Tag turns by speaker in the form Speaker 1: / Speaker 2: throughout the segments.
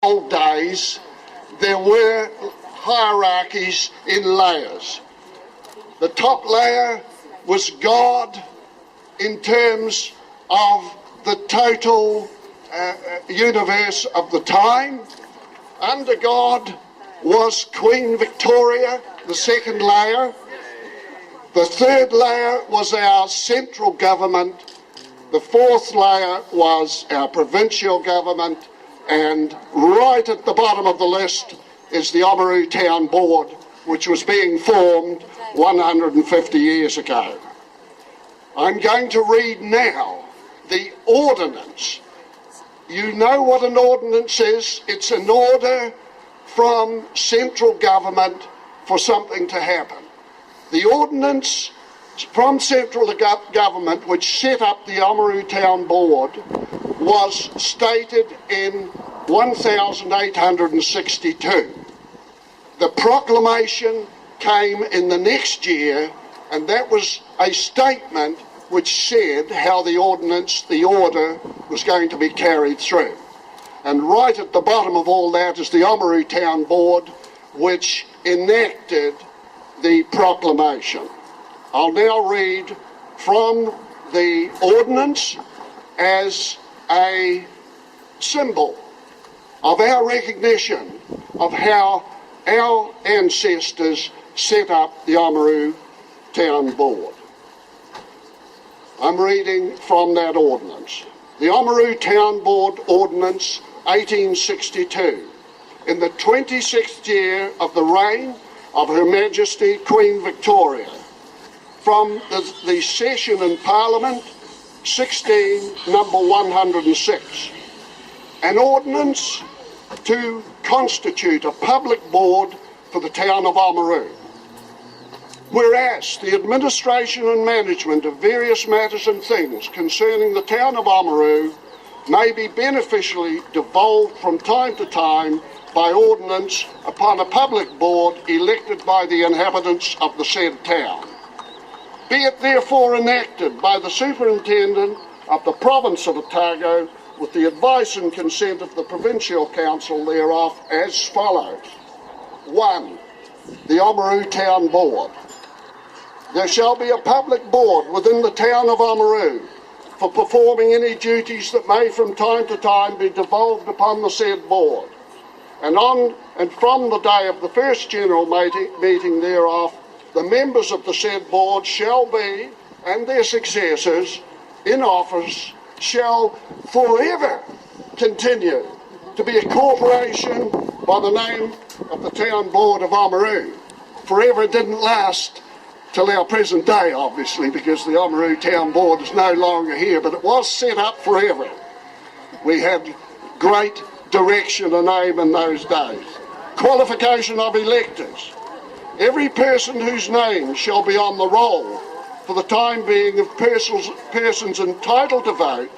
Speaker 1: old days, there were hierarchies in layers. The top layer was God in terms of the total universe of the time. Under God was Queen Victoria, the second layer. The third layer was our central government. The fourth layer was our provincial government. And right at the bottom of the list is the Oaomaru Town Board, which was being formed 150 years ago. I'm going to read now the ordinance. You know what an ordinance is. It's an order from central government for something to happen. The ordinance from central government, which set up the Oaomaru Town Board, was stated in 1862. The proclamation came in the next year, and that was a statement which said how the ordinance, the order, was going to be carried through. And right at the bottom of all that is the Oaomaru Town Board, which enacted the proclamation. I'll now read from the ordinance as a symbol of our recognition of how our ancestors set up the Oaomaru Town Board. I'm reading from that ordinance. The Oaomaru Town Board Ordinance 1862. In the 26th year of the reign of Her Majesty Queen Victoria, from the session in Parliament 16 number 106, an ordinance to constitute a public board for the town of Oamaru. Whereas the administration and management of various matters and things concerning the town of Oamaru may be beneficially devolved from time to time by ordinance upon a public board elected by the inhabitants of the said town. Be it therefore enacted by the Superintendent of the Province of Otago with the advice and consent of the Provincial Council thereof as follows. 1. The Oaomaru Town Board. There shall be a public board within the town of Oamaru for performing any duties that may from time to time be devolved upon the said board. And on and from the day of the first general meeting thereof, the members of the said board shall be, and their successors in office, shall forever continue to be a corporation by the name of the Town Board of Oamaru. Forever didn't last till our present day, obviously, because the Oamaru Town Board is no longer here, but it was set up forever. We had great direction and aim in those days. Qualification of electors. Every person whose name shall be on the roll for the time being of persons entitled to vote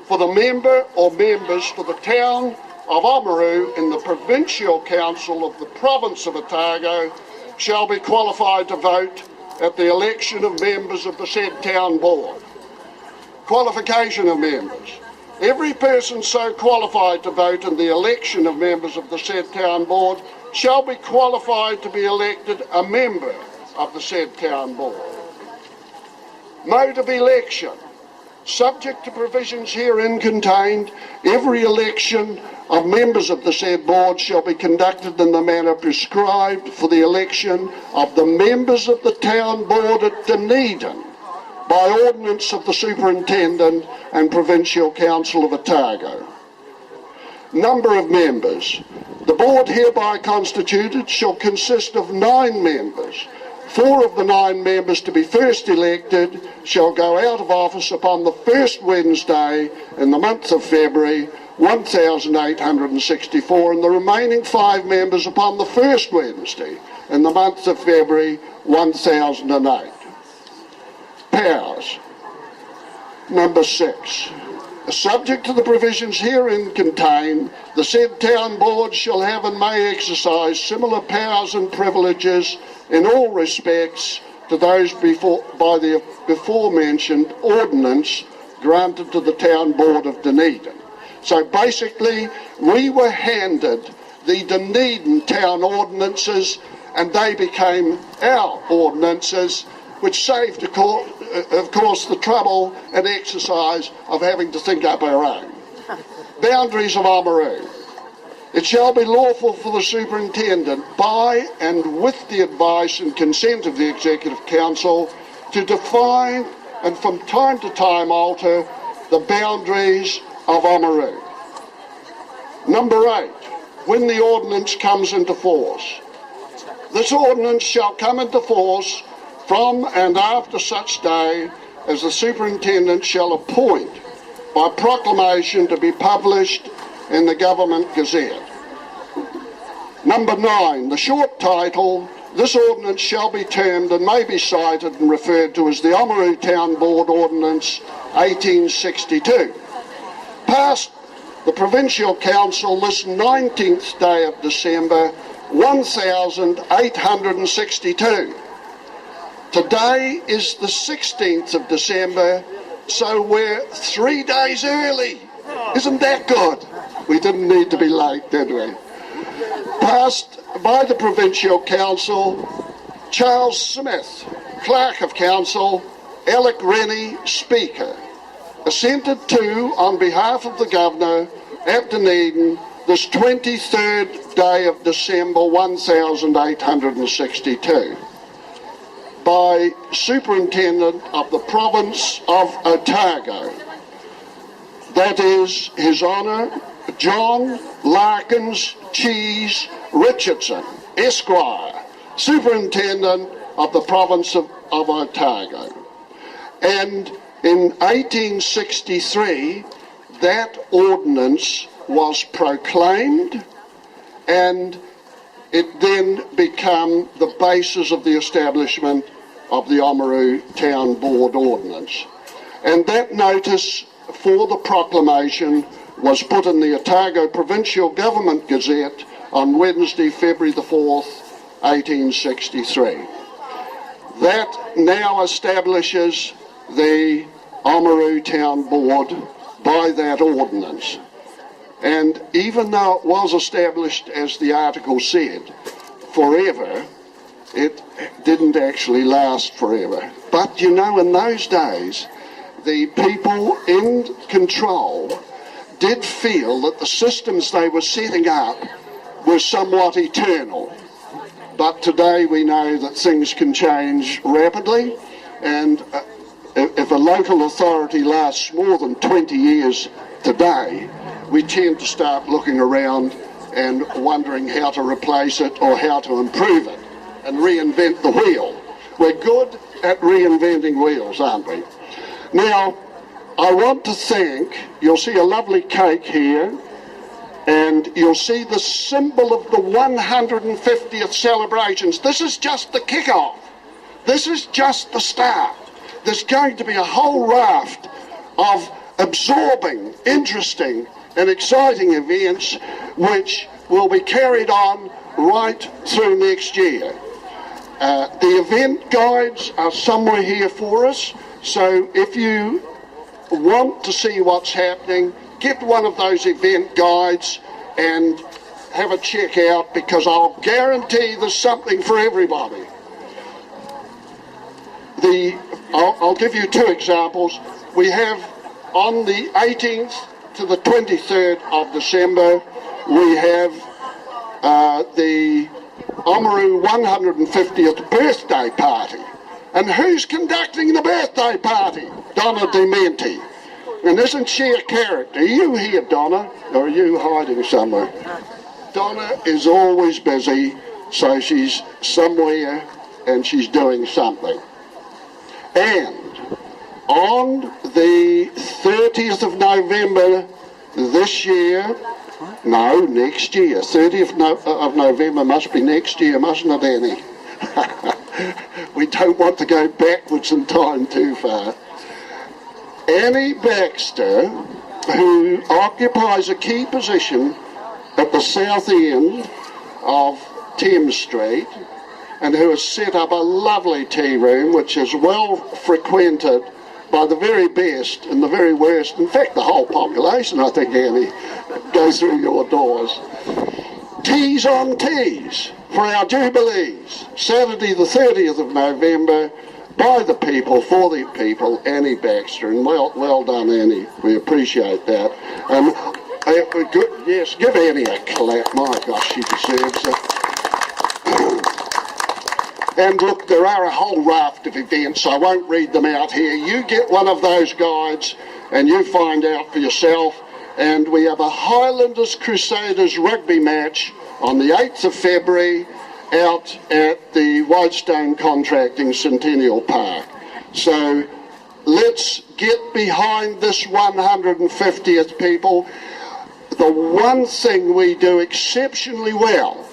Speaker 1: for the member or members for the town of Oamaru in the Provincial Council of the Province of Otago shall be qualified to vote at the election of members of the said town board. Qualification of members. Every person so qualified to vote in the election of members of the said town board shall be qualified to be elected a member of the said town board. Mode of election. Subject to provisions herein contained, every election of members of the said board shall be conducted in the manner prescribed for the election of the members of the town board at Dunedin by ordinance of the Superintendent and Provincial Council of Otago. Number of members. The board hereby constituted shall consist of 9 members. 4 of the 9 members to be first elected shall go out of office upon the first Wednesday in the month of February 1864, and the remaining 5 members upon the first Wednesday in the month of February 1008. Powers. Number 6. Subject to the provisions herein contained, the said town board shall have and may exercise similar powers and privileges in all respects to those by the before-mentioned ordinance granted to the town board of Dunedin. So basically, we were handed the Dunedin town ordinances, and they became our ordinances, which saved, of course, the trouble and exercise of having to think up our own. Boundaries of Oamaru. It shall be lawful for the superintendent, by and with the advice and consent of the Executive Council, to define and from time to time alter the boundaries of Oamaru. Number 8, when the ordinance comes into force. This ordinance shall come into force from and after such day as the superintendent shall appoint by proclamation to be published in the Government Gazette. Number 9, the short title, this ordinance shall be termed and may be cited and referred to as the Oamaru Town Board Ordinance 1862. Passed the Provincial Council this 19th day of December 1862. Today is the 16th of December, so we're 3 days early. Isn't that good? We didn't need to be late, did we? Passed by the Provincial Council, Charles Smith, Clerk of Council, Alec Rennie, Speaker. Assented to on behalf of the Governor at Dunedin this 23rd day of December 1862 by Superintendent of the Province of Otago. That is His Honour John Larkins Cheese Richardson, Esquire, Superintendent of the Province of Otago. And in 1863, that ordinance was proclaimed, and it then became the basis of the establishment of the Oamaru Town Board Ordinance. And that notice for the proclamation was put in the Otago Provincial Government Gazette on Wednesday, February the 4th, 1863. That now establishes the Oamaru Town Board by that ordinance. And even though it was established, as the article said, forever, it didn't actually last forever. But you know, in those days, the people in control did feel that the systems they were setting up were somewhat eternal. But today we know that things can change rapidly, and if a local authority lasts more than 20 years today, we tend to start looking around and wondering how to replace it or how to improve it and reinvent the wheel. We're good at reinventing wheels, aren't we? Now, I want to thank, you'll see a lovely cake here, and you'll see the symbol of the 150th celebrations. This is just the kick-off. This is just the start. There's going to be a whole raft of absorbing, interesting and exciting events which will be carried on right through next year. The event guides are somewhere here for us, so if you want to see what's happening, get one of those event guides and have a check out, because I'll guarantee there's something for everybody. I'll give you 2 examples. We have on the 18th to the 23rd of December, we have the Oamaru 150th birthday party. And who's conducting the birthday party? Donna Dementi. And isn't she a character? Are you here, Donna? Or are you hiding somewhere? Donna is always busy, so she's somewhere and she's doing something. And on the 30th of November this year, no, next year, 30th of November must be next year, mustn't it, Annie? We don't want to go backwards in time too far. Annie Baxter, who occupies a key position at the south end of Thames Street, and who has set up a lovely tea room which is well frequented by the very best and the very worst. In fact, the whole population, I think, Annie, goes through your doors. Teas on Teas for our Jubilees, Saturday the 30th of November, by the people, for the people, Annie Baxter, and well done, Annie. We appreciate that. Yes, give Annie a clap. My gosh, she deserves it. And look, there are a whole raft of events. I won't read them out here. You get one of those guides and you find out for yourself. And we have a Highlanders Crusaders rugby match on the 8th of February out at the Whitestone Contracting Centennial Park. So let's get behind this 150th, people. The one thing we do exceptionally well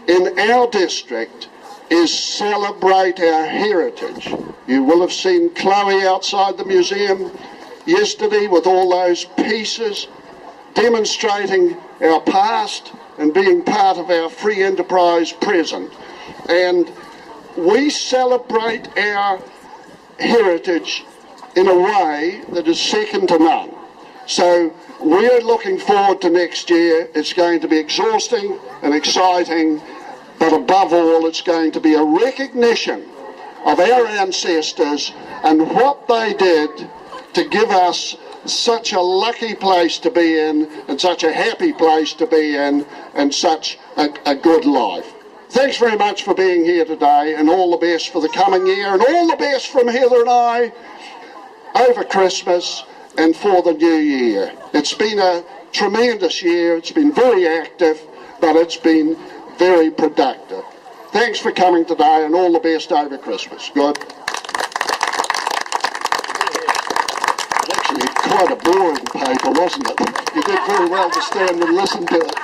Speaker 1: in our district is celebrate our heritage. You will have seen Chloe outside the museum yesterday with all those pieces demonstrating our past and being part of our free enterprise present. And we celebrate our heritage in a way that is second to none. So we're looking forward to next year. It's going to be exhausting and exciting, but above all, it's going to be a recognition of our ancestors and what they did to give us such a lucky place to be in, and such a happy place to be in, and such a good life. Thanks very much for being here today, and all the best for the coming year, and all the best from Heather and I over Christmas and for the new year. It's been a tremendous year. It's been very active, but it's been very productive. Thanks for coming today, and all the best over Christmas. Good. Quite a boring paper, wasn't it? You did very well to stand and listen to it.